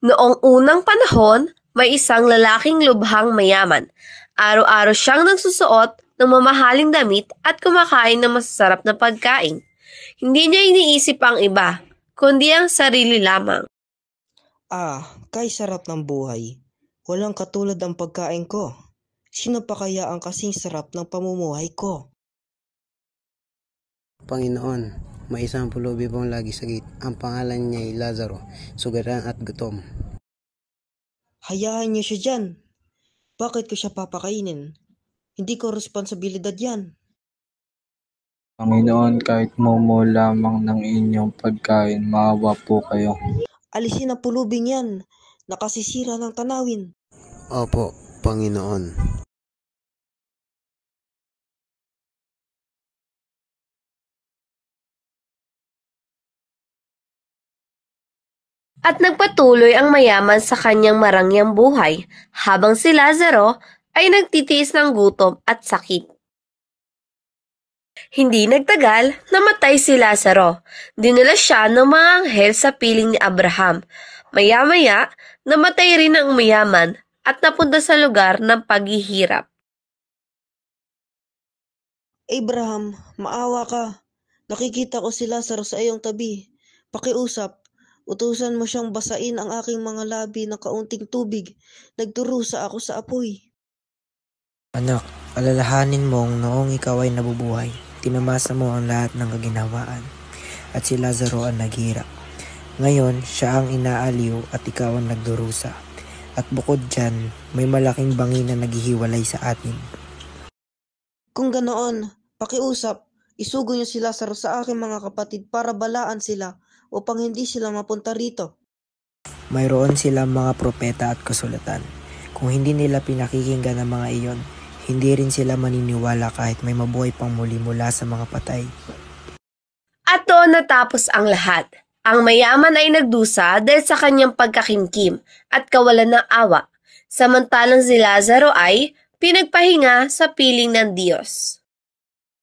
Noong unang panahon, may isang lalaking lubhang mayaman. Araw-araw siyang nagsusuot ng mamahaling damit at kumakain ng masasarap na pagkain. Hindi niya iniisip ang iba, kundi ang sarili lamang. Kay sarap ng buhay. Walang katulad ang pagkain ko. Sino pa kaya ang kasing sarap ng pamumuhay ko? Panginoon, may isang pulubi pong lagi sagit. Ang pangalan niya ay Lazaro, sugaran at gutom. Hayaan niyo siya dyan. Bakit ko siya papakainin? Hindi ko responsibilidad yan. Panginoon, kahit momo lamang ng inyong pagkain, maawa po kayo. Alisin ang pulubing yan. Nakasisira ng tanawin. Opo, Panginoon. At nagpatuloy ang mayaman sa kanyang marangyang buhay, habang si Lazaro ay nagtitiis ng gutom at sakit. Hindi nagtagal, namatay si Lazaro. Dinala siya ng mga anghel sa piling ni Abraham. Maya-maya, namatay rin ang mayaman at napunta sa lugar ng paghihirap. Abraham, maawa ka. Nakikita ko si Lazaro sa iyong tabi. Pakiusap. Utusan mo siyang basain ang aking mga labi ng kaunting tubig. Nagdurusa ako sa apoy. Anak, alalahanin mong noong ikaw ay nabubuhay, tinamasa mo ang lahat ng kaginhawaan, at si Lazaro ang naghirap. Ngayon, siya ang inaaliw at ikaw ang nagdurusa. At bukod dyan, may malaking bangin na naghihiwalay sa atin. Kung ganoon, pakiusap, isugo niyo si Lazaro sa aking mga kapatid para balaan sila upang hindi sila mapunta rito. Mayroon silang mga propeta at kasulatan. Kung hindi nila pinakikinggan ang mga iyon, hindi rin sila maniniwala kahit may mabuhay pang muli mula sa mga patay. At doon natapos ang lahat. Ang mayaman ay nagdusa dahil sa kanyang pagkakimkim at kawalan ng awa, samantalang si Lazaro ay pinagpahinga sa piling ng Diyos.